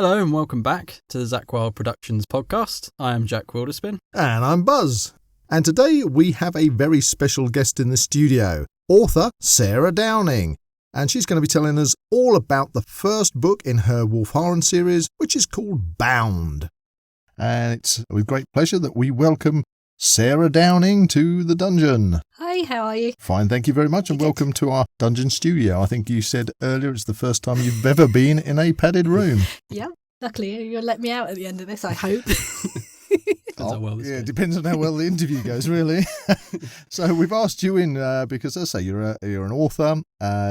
Hello and welcome back to the Zach Wylde Productions podcast. I am Jack Wilderspin. And I'm Buzz. And today we have a very special guest in the studio, author Sarah Downing. And she's going to be telling us all about the first book in her WULFHARAN series, which is called Bound. And it's with great pleasure that we welcome Sarah Downing to the dungeon. Hi, how are you? Fine, thank you very much, and welcome to our dungeon studio. I think you said earlier it's the first time you've ever been in a padded room. Yeah, luckily you'll let me out at the end of this, I hope. It depends on how well the interview goes, really. So we've asked you in because, as I say, you're an author.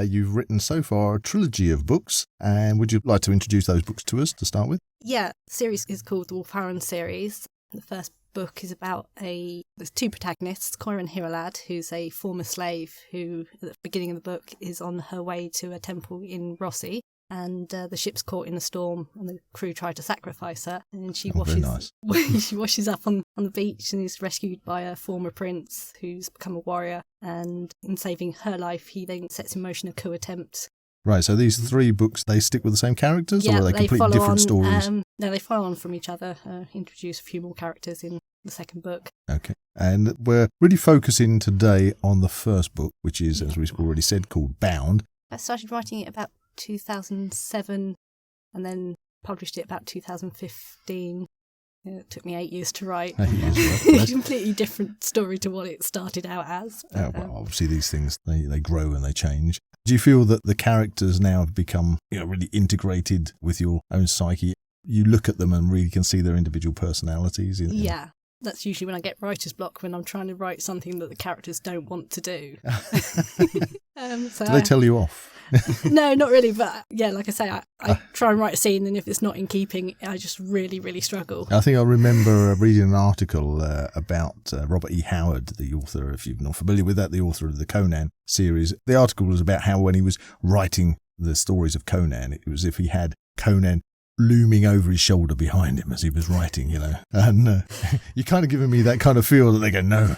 You've written so far a trilogy of books, and would you like to introduce those books to us to start with? Yeah, the series is called the WULFHARAN series. The first book is about there's two protagonists, Coiran Hiralad, who's a former slave who, at the beginning of the book, is on her way to a temple in Rossi. And the ship's caught in a storm and the crew try to sacrifice her. And she she washes up on the beach and is rescued by a former prince who's become a warrior. And in saving her life, he then sets in motion a coup attempt. Right, so these three books, they stick with the same characters, or are they completely different stories? No, they follow on from each other, introduce a few more characters in the second book. Okay, and we're really focusing today on the first book, which is, as we've already said, called Bound. I started writing it about 2007 and then published it about 2015. It took me 8 years to write. It's a completely different story to what it started out as. But, well, obviously these things, they grow and they change. Do you feel that the characters now have become really integrated with your own psyche? You look at them and really can see their individual personalities? Yeah. That's usually when I get writer's block, when I'm trying to write something that the characters don't want to do. Do they tell you off? No, not really. But yeah, like I say, I try and write a scene, and if it's not in keeping, I just really, really struggle. I think I remember reading an article about Robert E. Howard, the author, if you're not familiar with that, the author of the Conan series. The article was about how when he was writing the stories of Conan, it was as if he had Conan looming over his shoulder behind him as he was writing, And you're kind of giving me that kind of feel that they go, no,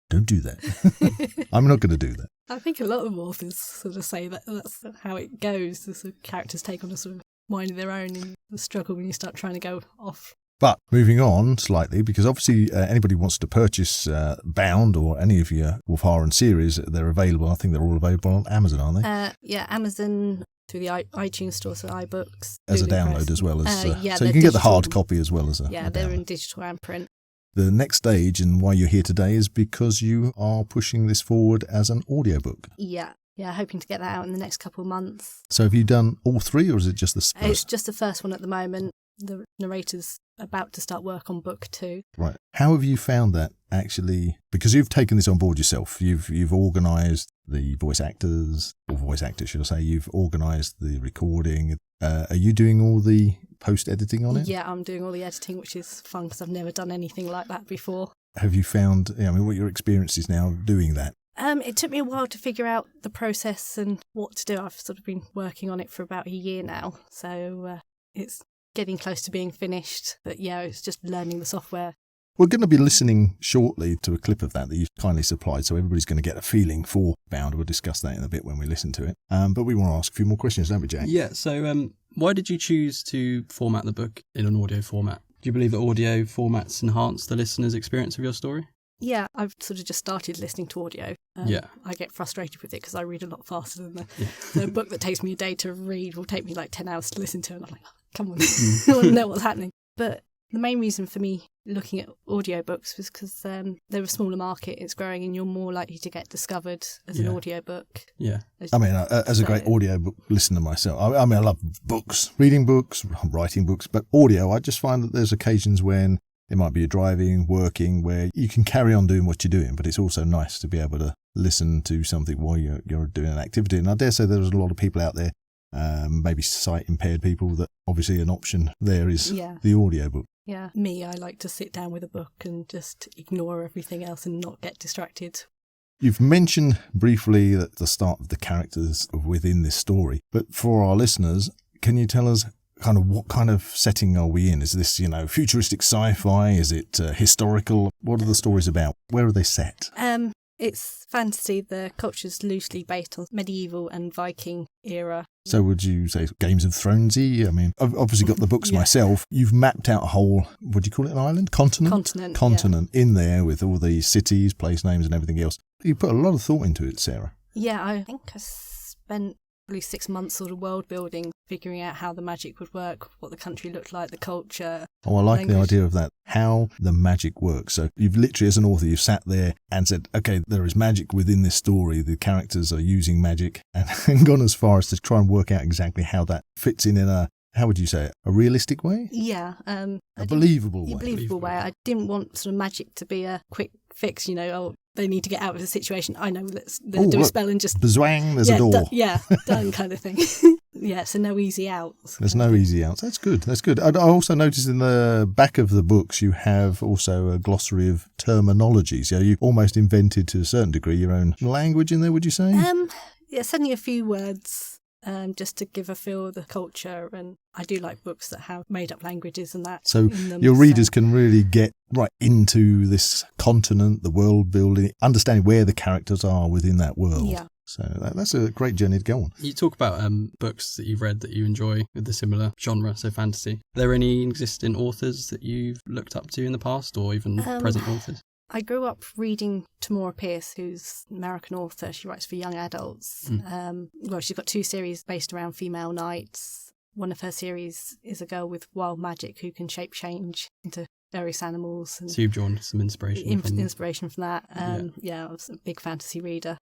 don't do that. I'm not going to do that. I think a lot of authors sort of say that that's how it goes. The sort of characters take on a sort of mind of their own and the struggle when you start trying to go off. But moving on slightly, because obviously anybody wants to purchase Bound or any of your WULFHARAN series, they're available. I think they're all available on Amazon, aren't they? Yeah, Amazon, through the iTunes store, so iBooks. As a download as well as... yeah, so you can get the hard copy as well as a Yeah, they're in digital and print. The next stage and why you're here today is because you are pushing this forward as an audiobook. Yeah, hoping to get that out in the next couple of months. So have you done all three, or is it just the first? It's just the first one at the moment. The narrator's about to start work on book 2. Right. How have you found that, actually? Because you've taken this on board yourself. You've organised the voice actors, or voice actors, should I say. You've organised the recording. Are you doing all the post-editing on it? Yeah, I'm doing all the editing, which is fun because I've never done anything like that before. Have you found, what your experience is now doing that? It took me a while to figure out the process and what to do. I've sort of been working on it for about a year now, so it's getting close to being finished. But yeah, it's just learning the software. We're going to be listening shortly to a clip of that you've kindly supplied, so everybody's going to get a feeling for Bound. We'll discuss that in a bit when we listen to it. But we want to ask a few more questions, don't we, Jack? Yeah, so why did you choose to format the book in an audio format? Do you believe that audio formats enhance the listener's experience of your story? Yeah, I've sort of just started listening to audio. I get frustrated with it because I read a lot faster than the book that takes me a day to read will take me like 10 hours to listen to, and I'm like, oh, come on, I want to know what's happening. But the main reason for me looking at audiobooks was because they're a smaller market, it's growing, and you're more likely to get discovered as an audiobook. Yeah. As a great audiobook listener myself, I love books, reading books, writing books, but audio, I just find that there's occasions when it might be driving, working, where you can carry on doing what you're doing, but it's also nice to be able to listen to something while you're doing an activity. And I dare say there's a lot of people out there, maybe sight-impaired people, that obviously an option there is the audiobook. Yeah, me, I like to sit down with a book and just ignore everything else and not get distracted. You've mentioned briefly at the start of the characters within this story, but for our listeners, can you tell us kind of what kind of setting are we in? Is this, futuristic sci-fi? Is it historical? What are the stories about? Where are they set? It's fantasy. The culture's loosely based on medieval and Viking era. So would you say Games of Thronesy? I mean, I've obviously got the books myself. You've mapped out a whole, what do you call it, an island? Continent in there with all the cities, place names and everything else. You put a lot of thought into it, Sarah. Yeah, I think I spent probably 6 months sort of world building, figuring out how the magic would work, what the country looked like, the culture. Oh, I like language. the idea of that, how the magic works. So you've literally, as an author, you've sat there and said, okay, there is magic within this story. The characters are using magic and gone as far as to try and work out exactly how that fits in a, how would you say it, a realistic way? Yeah. A believable way. A believable way. I didn't want sort of magic to be a quick fix, they need to get out of the situation. I know, let's do a spell and just... Bazwang, there's a door. Done kind of thing. Yeah, so no easy outs. There's no easy outs. That's good. I also noticed in the back of the books you have also a glossary of terminology. So you almost invented, to a certain degree, your own language in there, would you say? Yeah, certainly a few words. Just to give a feel of the culture, and I do like books that have made up languages and that. So your readers can really get right into this continent, the world building, understanding where the characters are within that world. Yeah. So that's a great journey to go on. You talk about books that you've read that you enjoy with the similar genre, so fantasy. Are there any existing authors that you've looked up to in the past, or even present authors? I grew up reading Tamora Pierce, who's an American author. She writes for young adults. She's got 2 series based around female knights. One of her series is a girl with wild magic who can shape change into various animals. And so you've drawn some inspiration from that. I was a big fantasy reader.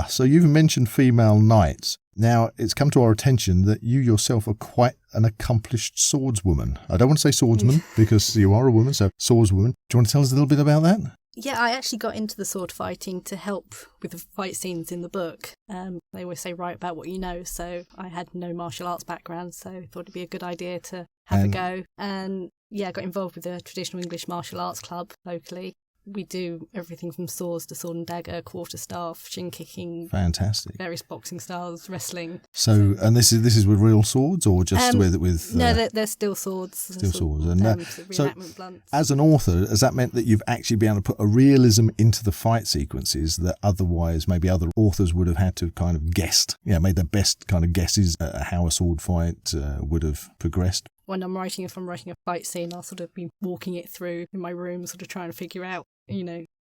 So you've mentioned female knights. Now, it's come to our attention that you yourself are quite an accomplished swordswoman. I don't want to say swordsman because you are a woman, so swordswoman. Do you want to tell us a little bit about that? Yeah, I actually got into the sword fighting to help with the fight scenes in the book. They always say write about what you know, so I had no martial arts background, so I thought it'd be a good idea to have a go. And I got involved with the traditional English martial arts club locally. We do everything from swords to sword and dagger, quarterstaff, shin kicking. Fantastic. Various boxing styles, wrestling. So, and this is with real swords or just with? No, they're still swords. Still swords. And reenactment blunts. As an author, has that meant that you've actually been able to put a realism into the fight sequences that otherwise maybe other authors would have had to kind of guessed, made their best kind of guesses at how a sword fight would have progressed? When if I'm writing a fight scene, I'll sort of be walking it through in my room, sort of trying to figure out,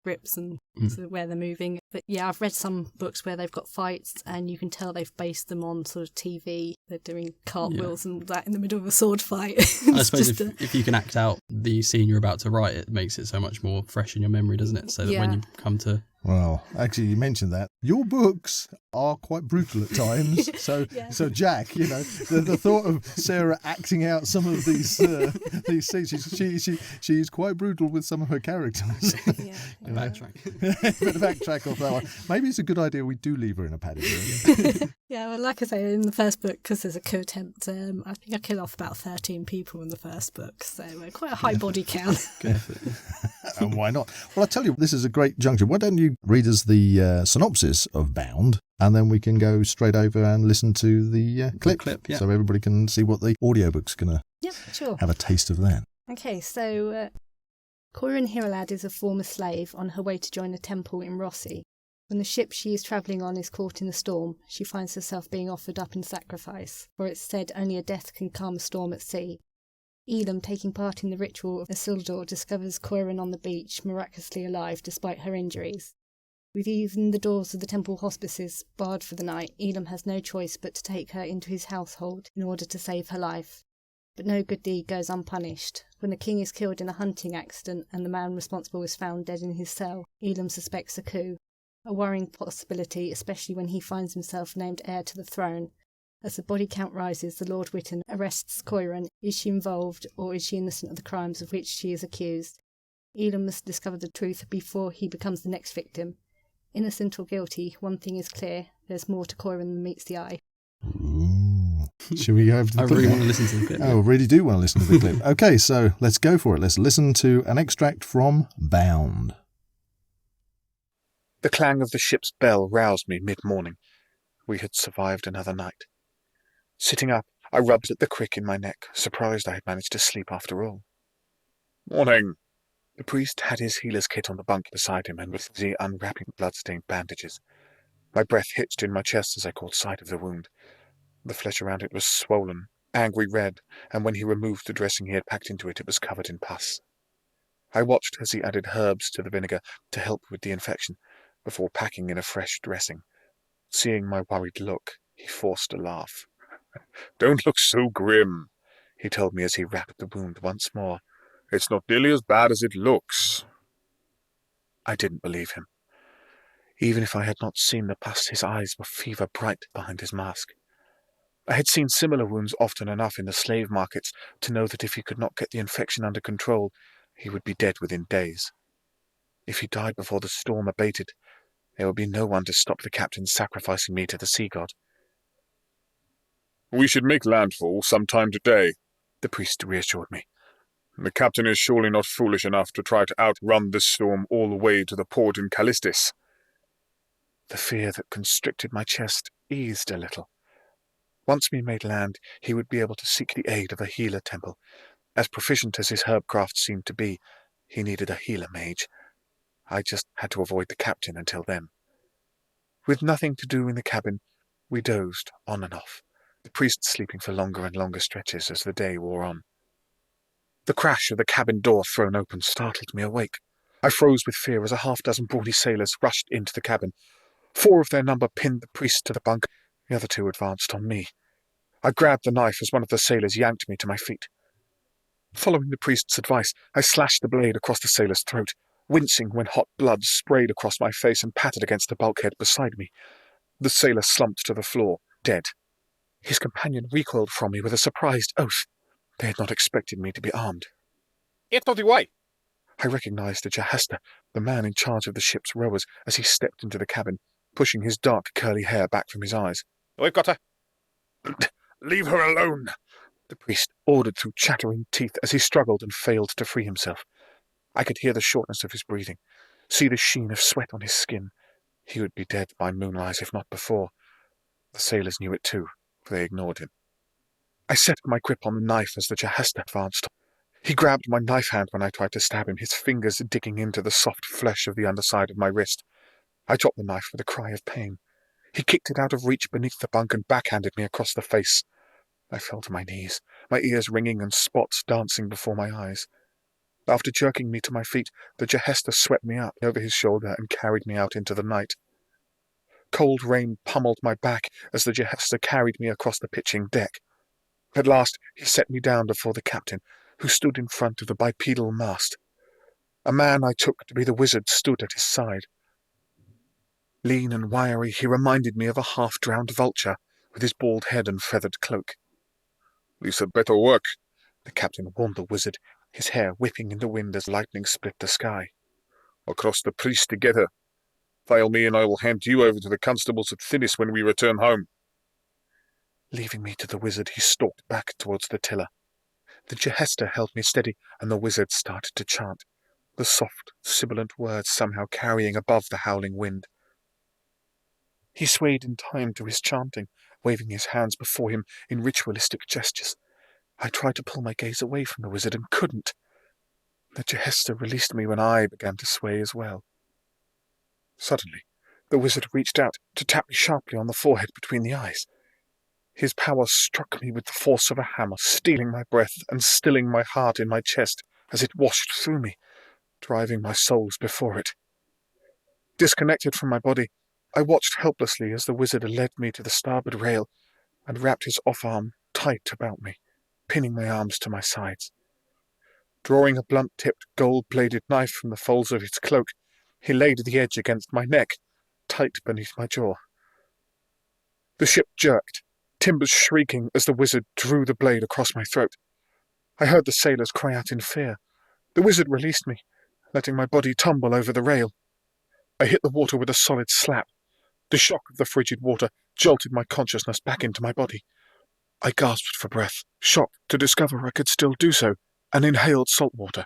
grips and sort of where they're moving. But I've read some books where they've got fights and you can tell they've based them on sort of TV. They're doing cartwheels and that in the middle of a sword fight. I suppose if you can act out the scene you're about to write, it makes it so much more fresh in your memory, doesn't it? So that when you come to... Well, actually, you mentioned that. Your books are quite brutal at times. So Jack, the thought of Sarah acting out some of these scenes, she is quite brutal with some of her characters. Backtrack off that one. Maybe it's a good idea we do leave her in a padded room. Well, like I say, in the first book, because there's a coup attempt, I think I kill off about 13 people in the first book, so quite a high body count. And why not? Well, I tell you, this is a great juncture. Why don't you read us the synopsis of Bound, and then we can go straight over and listen to the clip so everybody can see what the audiobook's going to have a taste of that. Okay, so Corin Hiralad is a former slave on her way to join a temple in Rossi. When the ship she is travelling on is caught in a storm, she finds herself being offered up in sacrifice, for it's said only a death can calm a storm at sea. Elam, taking part in the ritual of Isildur, discovers Corin on the beach, miraculously alive despite her injuries. With even the doors of the temple hospices barred for the night, Elam has no choice but to take her into his household in order to save her life. But no good deed goes unpunished. When the king is killed in a hunting accident and the man responsible is found dead in his cell, Elam suspects a coup. A worrying possibility, especially when he finds himself named heir to the throne. As the body count rises, the Lord Witten arrests Corin. Is she involved, or is she innocent of the crimes of which she is accused? Elam must discover the truth before he becomes the next victim. Innocent or guilty, one thing is clear. There's more to Corin than meets the eye. Ooh. Should we go over to the clip? I really want to listen to the clip. I really do want to listen to the clip. Okay, so let's go for it. Let's listen to an extract from Bound. The clang of the ship's bell roused me mid-morning. We had survived another night. Sitting up, I rubbed at the crick in my neck, surprised I had managed to sleep after all. "Morning," The priest had his healer's kit on the bunk beside him and was busy unwrapping blood-stained bandages. My breath hitched in my chest as I caught sight of the wound. The flesh around it was swollen, angry red, and when he removed the dressing he had packed into it, it was covered in pus. I watched as he added herbs to the vinegar to help with the infection, before packing in a fresh dressing. Seeing my worried look, he forced a laugh. "Don't look so grim," he told me as he wrapped the wound once more. "It's not nearly as bad as it looks." I didn't believe him. Even if I had not seen the pus, his eyes were fever bright behind his mask. I had seen similar wounds often enough in the slave markets to know that if he could not get the infection under control, he would be dead within days. If he died before the storm abated, there would be no one to stop the captain sacrificing me to the sea god. "We should make landfall sometime today," the priest reassured me. "The captain is surely not foolish enough to try to outrun this storm all the way to the port in Callistis." The fear that constricted my chest eased a little. Once we made land, he would be able to seek the aid of a healer temple. As proficient as his herbcraft seemed to be, he needed a healer mage. I just had to avoid the captain until then. With nothing to do in the cabin, we dozed on and off, the priest sleeping for longer and longer stretches as the day wore on. The crash of the cabin door thrown open startled me awake. I froze with fear as a half-dozen brawny sailors rushed into the cabin. 4 of their number pinned the priest to the bunk. The other 2 advanced on me. I grabbed the knife as one of the sailors yanked me to my feet. Following the priest's advice, I slashed the blade across the sailor's throat, wincing when hot blood sprayed across my face and pattered against the bulkhead beside me. The sailor slumped to the floor, dead. His companion recoiled from me with a surprised oath. They had not expected me to be armed. "Get out of the way!" I recognized the Jahesta, the man in charge of the ship's rowers, as he stepped into the cabin, pushing his dark curly hair back from his eyes. "We've got her." "Leave her alone," the priest ordered through chattering teeth as he struggled and failed to free himself. I could hear the shortness of his breathing, see the sheen of sweat on his skin. He would be dead by moonrise, if not before. The sailors knew it too, for they ignored him. I set my grip on the knife as the Jahesta advanced. He grabbed my knife hand when I tried to stab him, his fingers digging into the soft flesh of the underside of my wrist. I dropped the knife with a cry of pain. He kicked it out of reach beneath the bunk and backhanded me across the face. I fell to my knees, my ears ringing and spots dancing before my eyes. After jerking me to my feet, the Jahesta swept me up over his shoulder and carried me out into the night. Cold rain pummeled my back as the Jahesta carried me across the pitching deck. At last he set me down before the captain, who stood in front of the bipedal mast. A man I took to be the wizard stood at his side. Lean and wiry, he reminded me of a half-drowned vulture, with his bald head and feathered cloak. "This had better work," the captain warned the wizard, his hair whipping in the wind as lightning split the sky. "Across the priest together. Fail me and I will hand you over to the constables at Thinis when we return home." Leaving me to the wizard, he stalked back towards the tiller. The Jahesta held me steady, and the wizard started to chant, the soft, sibilant words somehow carrying above the howling wind. He swayed in time to his chanting, waving his hands before him in ritualistic gestures. I tried to pull my gaze away from the wizard and couldn't. The Jahesta released me when I began to sway as well. Suddenly, the wizard reached out to tap me sharply on the forehead between the eyes. His power struck me with the force of a hammer, stealing my breath and stilling my heart in my chest as it washed through me, driving my soles before it. Disconnected from my body, I watched helplessly as the wizard led me to the starboard rail and wrapped his off-arm tight about me, pinning my arms to my sides. Drawing a blunt-tipped, gold-bladed knife from the folds of his cloak, he laid the edge against my neck, tight beneath my jaw. The ship jerked, timbers shrieking as the wizard drew the blade across my throat. I heard the sailors cry out in fear. The wizard released me, letting my body tumble over the rail. I hit the water with a solid slap. The shock of the frigid water jolted my consciousness back into my body. I gasped for breath, shocked to discover I could still do so, and inhaled salt water.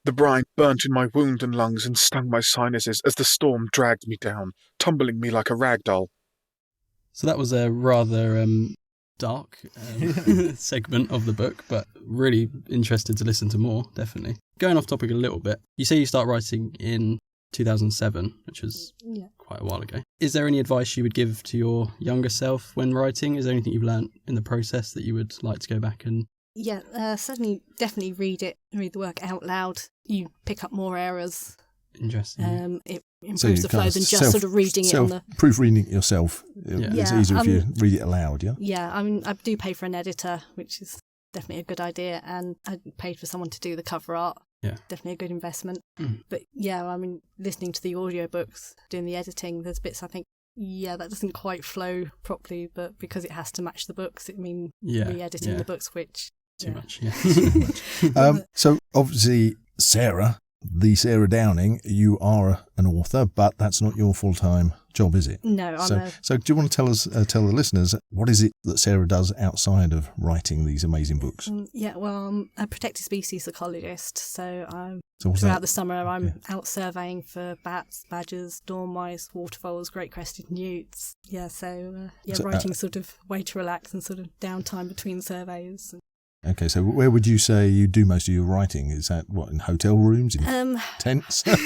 The brine burnt in my wound and lungs and stung my sinuses as the storm dragged me down, tumbling me like a rag doll. So that was a rather dark segment of the book, but really interested to listen to more, definitely. Going off topic a little bit, you say you start writing in 2007, which was quite a while ago. Is there any advice you would give to your younger self when writing? Is there anything you've learned in the process that you would like to go back and... Yeah, certainly, definitely read the work out loud. You pick up more errors. Interesting. It improves the flow than just sort of reading it on the... Proofreading it yourself. It's easier if you read it aloud, yeah? Yeah, I mean, I do pay for an editor, which is definitely a good idea, and I paid for someone to do the cover art. Yeah. Definitely a good investment. But yeah, I mean, listening to the audiobooks, doing the editing, there's bits I think, that doesn't quite flow properly, but because it has to match the books, it means re-editing the books, which... Too much, yeah. So obviously, Sarah Downing, you are an author, but that's not your full-time job, is it? No, So do you want to tell the listeners, what is it that Sarah does outside of writing these amazing books? I'm a protected species ecologist, so throughout the summer I'm out surveying for bats, badgers, dormice, waterfoals, great-crested newts. Writing sort of way to relax and sort of downtime between surveys. Okay, so where would you say you do most of your writing? Is that, in hotel rooms, in tents? Sort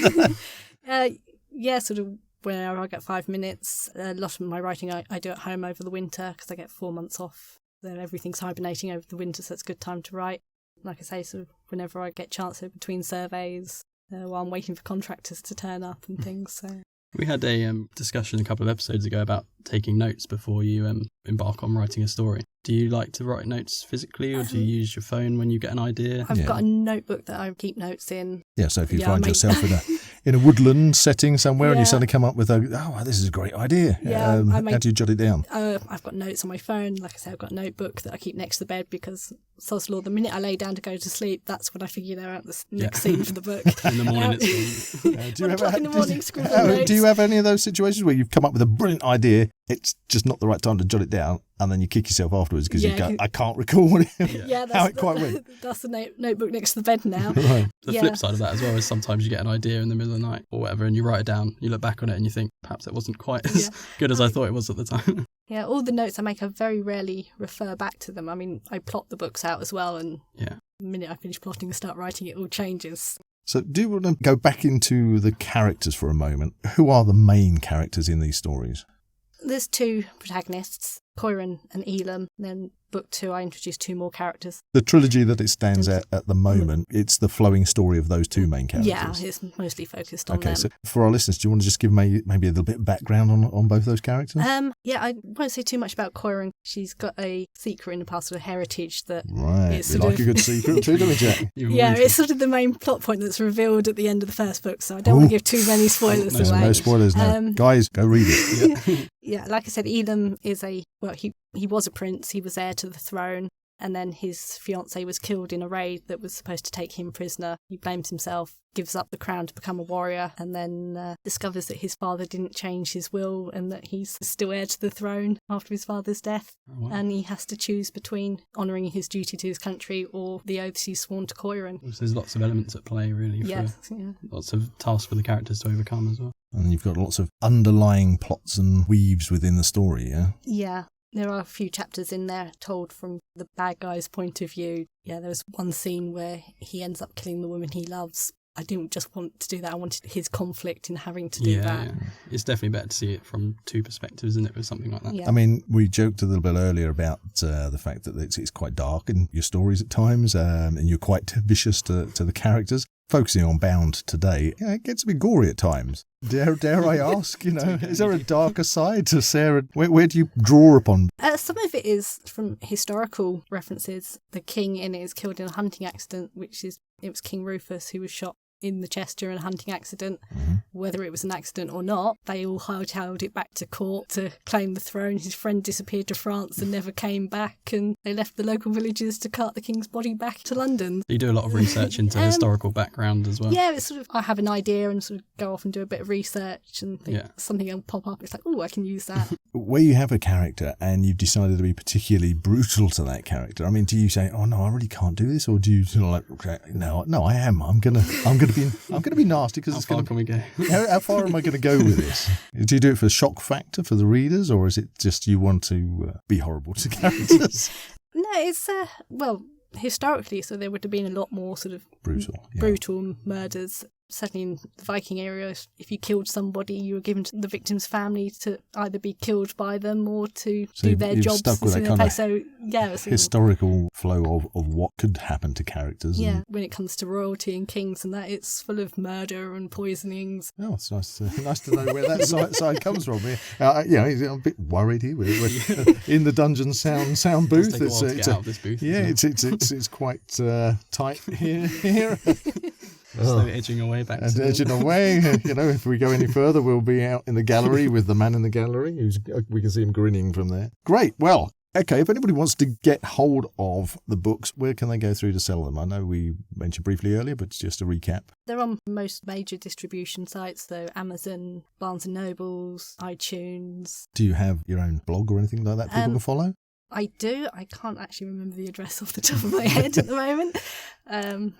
of whenever I get 5 minutes. A lot of my writing I do at home over the winter because I get 4 months off. So everything's hibernating over the winter, so it's a good time to write. Like I say, sort of whenever I get chance between surveys, while I'm waiting for contractors to turn up and things. So. We had a discussion a couple of episodes ago about taking notes before you embark on writing a story. Do you like to write notes physically, or do you use your phone when you get an idea? I've got a notebook that I keep notes in. Yeah, so if you find yourself in a woodland setting somewhere and you suddenly come up with this is a great idea. How do you jot it down? I've got notes on my phone. Like I said, I've got a notebook that I keep next to the bed because, sod's law, the minute I lay down to go to sleep, that's when I figure out the next scene for the book. In the morning do you have any of those situations where you've come up with a brilliant idea, it's just not the right time to jot it down, and then you kick yourself afterwards because you go, I can't recall how it quite went. That's the notebook next to the bed now. Right. The flip side of that as well is sometimes you get an idea in the middle of the night or whatever, and you write it down, you look back on it and you think, perhaps it wasn't quite as good as I thought it was at the time. Yeah, all the notes I make, I very rarely refer back to them. I mean, I plot the books out as well, and the minute I finish plotting and start writing, it all changes. So do you want to go back into the characters for a moment? Who are the main characters in these stories? There's 2 protagonists, Coiron and Elam. Then book 2, I introduced 2 more characters. The trilogy that it stands at the moment, it's the flowing story of those 2 main characters. Yeah, it's mostly focused on them. Okay, so for our listeners, do you want to just give maybe a little bit of background on both those characters? I won't say too much about Coiron. She's got a secret in the past, a heritage that... Right, you like a good secret too, don't you, Jack? It's sort of the main plot point that's revealed at the end of the first book, so I don't want to give too many spoilers away. No spoilers now. Guys, go read it. Yeah, like I said, Elam is he was a prince, he was heir to the throne, and then his fiancée was killed in a raid that was supposed to take him prisoner. He blames himself, gives up the crown to become a warrior, and then discovers that his father didn't change his will and that he's still heir to the throne after his father's death. Oh, wow. And he has to choose between honouring his duty to his country or the oaths he's sworn to Coiron. So there's lots of elements at play, really. Lots of tasks for the characters to overcome as well. And you've got lots of underlying plots and weaves within the story, yeah? Yeah. There are a few chapters in there told from the bad guy's point of view. Yeah, there was one scene where he ends up killing the woman he loves. I didn't just want to do that. I wanted his conflict in having to do that. Yeah. It's definitely better to see it from 2 perspectives, isn't it, with something like that? Yeah. I mean, we joked a little bit earlier about the fact that it's quite dark in your stories at times, and you're quite vicious to the characters. Focusing on Bound today, it gets a bit gory at times. Dare I ask, is there a darker side to Sarah? Where do you draw upon? Some of it is from historical references. The king in it is killed in a hunting accident, it was King Rufus who was shot in the chest during a hunting accident. Mm-hmm. Whether it was an accident or not, they all hightailed it back to court to claim the throne. His friend disappeared to France and never came back, and they left the local villagers to cart the king's body back to London. You do a lot of research into historical background as well. Yeah, it's sort of, I have an idea and sort of go off and do a bit of research and think something will pop up. It's like, I can use that. Where you have a character and you've decided to be particularly brutal to that character, I mean, do you say, oh no, I really can't do this? Or do you sort of like, okay, no, I am. I'm gonna going to be nasty because How it's far going can we go? How far am I going to go with this? Do you do it for shock factor for the readers, or is it just you want to be horrible to characters? No, it's historically, so there would have been a lot more sort of brutal murders. Certainly in the Viking era, if you killed somebody, you were given to the victim's family to either be killed by them or to do their jobs. Stuck with that kind of historical flow of what could happen to characters. Yeah, when it comes to royalty and kings and that, it's full of murder and poisonings. Oh, it's nice to know where that side comes from. I'm a bit worried here. We're in the dungeon sound booth. It's quite tight here. Slowly edging away back. And edging away. If we go any further, we'll be out in the gallery with the man in the gallery. We can see him grinning from there. Great. Well, okay, if anybody wants to get hold of the books, where can they go through to sell them? I know we mentioned briefly earlier, but just a recap. They're on most major distribution sites, so Amazon, Barnes & Nobles, iTunes. Do you have your own blog or anything like that people can follow? I do. I can't actually remember the address off the top of my head at the moment.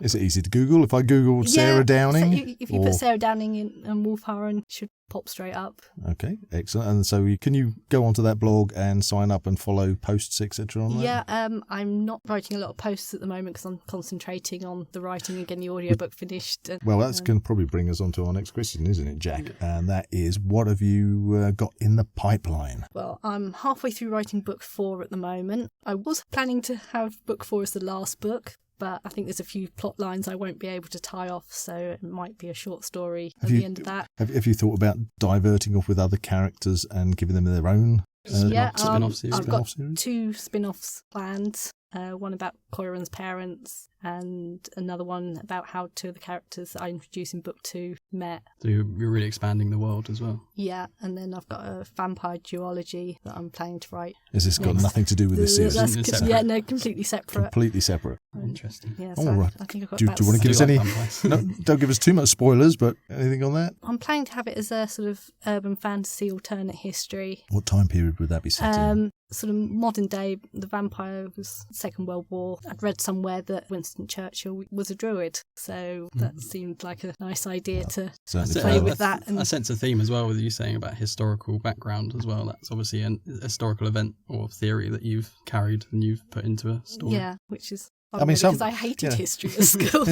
Is it easy to Google? If I Google Sarah Downing? So if you put Sarah Downing in and WULFHARAN, it should pop straight up. Okay, excellent. And so can you go onto that blog and sign up and follow posts, etc. on that? Yeah, I'm not writing a lot of posts at the moment because I'm concentrating on the writing and getting the audiobook finished. Well, that's going to probably bring us on to our next question, isn't it, Jack? And that is, what have you got in the pipeline? Well, I'm halfway through writing book 4 at the moment. I was planning to have book 4 as the last book, but I think there's a few plot lines I won't be able to tie off, so it might be a short story at the end of that. Have you thought about diverting off with other characters and giving them their own spin-off series? I've got 2 spin-offs planned. One about Coiron's parents and another one about how 2 of the characters that I introduced in book 2 met. So you're really expanding the world as well. Yeah, and then I've got a vampire duology that I'm planning to write. Has this got nothing to do with this series? Completely separate. Completely separate. Interesting. Yeah, all right. I think I've got do you want to give us any? No, don't give us too much spoilers, but anything on that? I'm planning to have it as a sort of urban fantasy alternate history. What time period would that be set in? Sort of modern day. The vampire was Second World War. I'd read somewhere that Winston Churchill was a druid, so that seemed like a nice idea to play with that. And I sense a theme as well with you saying about historical background as well. That's obviously a historical event or theory that you've carried and you've put into a story. Yeah, which is... because I hated history at school.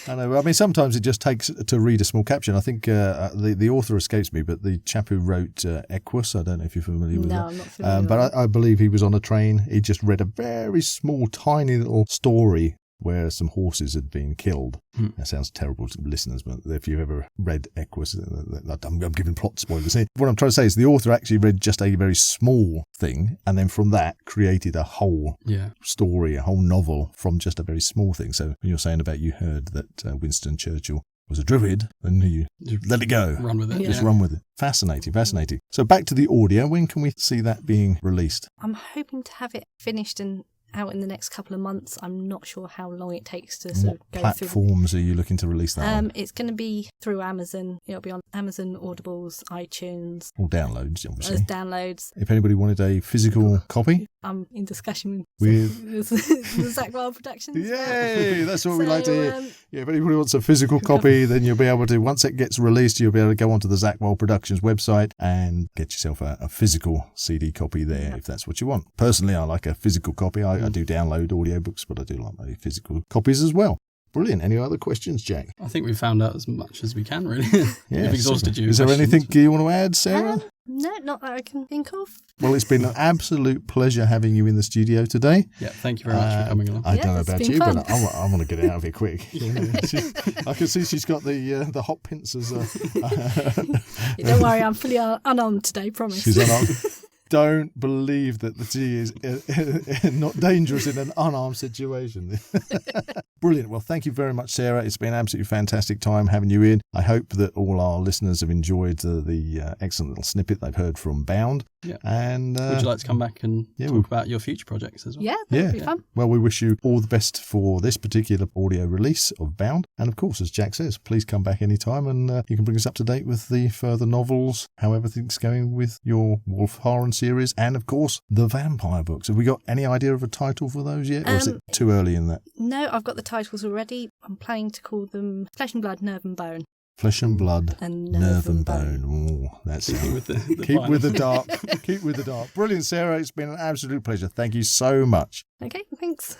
I know. I mean, sometimes it just takes to read a small caption. I think the author escapes me, but the chap who wrote Equus, I don't know if you're familiar with that. No, I'm not familiar with but I believe he was on a train. He just read a very small, tiny little story where some horses had been killed. That sounds terrible to listeners, but if you've ever read Equus, I'm giving plot spoilers here. What I'm trying to say is the author actually read just a very small thing, and then from that created a whole story, a whole novel from just a very small thing. So when you're saying about you heard that Winston Churchill was a druid, then you let it go. Run with it. Just run with it. Fascinating. So back to the audio. When can we see that being released? I'm hoping to have it finished and out in the next couple of months. I'm not sure how long it takes to sort of go through. What platforms are you looking to release that on? It's going to be through Amazon. It'll be on Amazon, Audibles, iTunes. All downloads, obviously. As downloads. If anybody wanted a physical copy? I'm in discussion with the ZWP Productions. Yay! That's what we like to hear. If anybody wants a physical copy, then you'll be able to, once it gets released, you'll be able to go onto the ZWP Productions website and get yourself a physical CD copy there if that's what you want. Personally, I like a physical copy. I do download audiobooks, but I do like my physical copies as well. Brilliant. Any other questions, Jack? I think we've found out as much as we can, really. We've exhausted you. Is there anything you want to add, Sarah? No, not that I can think of. Well, it's been an absolute pleasure having you in the studio today. Yeah, thank you very much for coming along. I don't know about you, but I want to get out of here quick. I can see she's got the hot pincers. Don't worry, I'm fully unarmed today, promise. She's unarmed. Don't believe that the tea is not dangerous in an unarmed situation. Brilliant. Well, thank you very much, Sarah. It's been an absolutely fantastic time having you in. I hope that all our listeners have enjoyed the excellent little snippet they've heard from Bound. Yeah. And would you like to come back and talk about your future projects as well? Yeah, that'd be fun. Well, we wish you all the best for this particular audio release of Bound. And of course, as Jack says, please come back anytime and you can bring us up to date with the further novels, how everything's going with your WULFHARAN series, and of course the vampire books. Have we got any idea of a title for those yet, or is it too early in that? No, I've got the titles already. I'm planning to call them Flesh and Blood, Nerve and Bone. Flesh and Blood, and Nerve and Bone. Oh, that's Keep with the keep with the dark. Keep with the dark. Brilliant, Sarah. It's been an absolute pleasure. Thank you so much. Okay, thanks.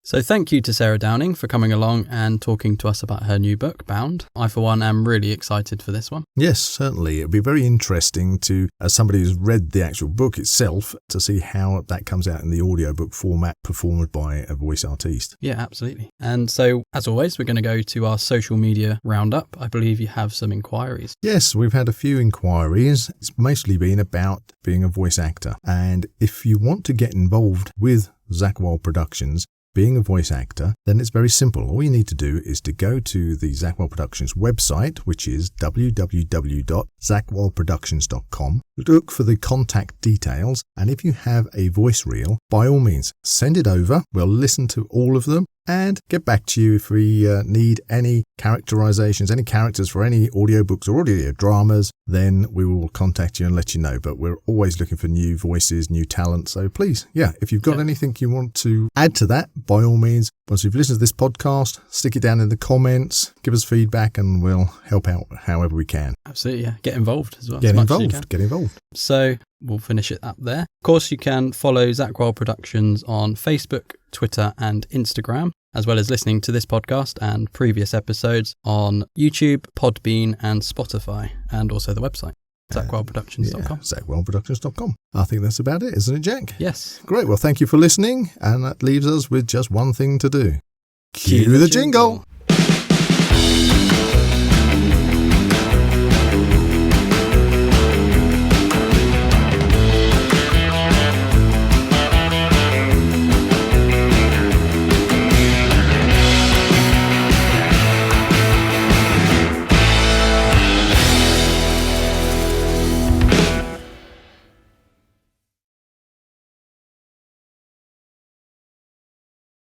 So thank you to Sarah Downing for coming along and talking to us about her new book, Bound. I, for one, am really excited for this one. Yes, certainly. It'll be very interesting to, as somebody who's read the actual book itself, to see how that comes out in the audiobook format performed by a voice artiste. Yeah, absolutely. And so, as always, we're going to go to our social media roundup. I believe you have some inquiries. Yes, we've had a few inquiries. It's mostly been about being a voice actor. And if you want to get involved with ZWP Productions, being a voice actor, then it's very simple. All you need to do is to go to the ZWP Productions website, which is www.zwpproductions.com. Look for the contact details, and if you have a voice reel, by all means, send it over. We'll listen to all of them and get back to you if we need any characterizations, any characters for any audiobooks or audio dramas, then we will contact you and let you know. But we're always looking for new voices, new talent. So please, if you've got anything you want to add to that, by all means, once you've listened to this podcast, stick it down in the comments, give us feedback, and we'll help out however we can. Absolutely, yeah. Get involved as well. Get involved. So we'll finish it up there. Of course, you can follow ZWP Productions on Facebook, Twitter and Instagram, as well as listening to this podcast and previous episodes on YouTube, Podbean and Spotify, and also the website, ZWPproductions.com. ZWPproductions.com. I think that's about it, isn't it, Jack? Yes. Great. Well, thank you for listening, and that leaves us with just one thing to do. Cue the jingle.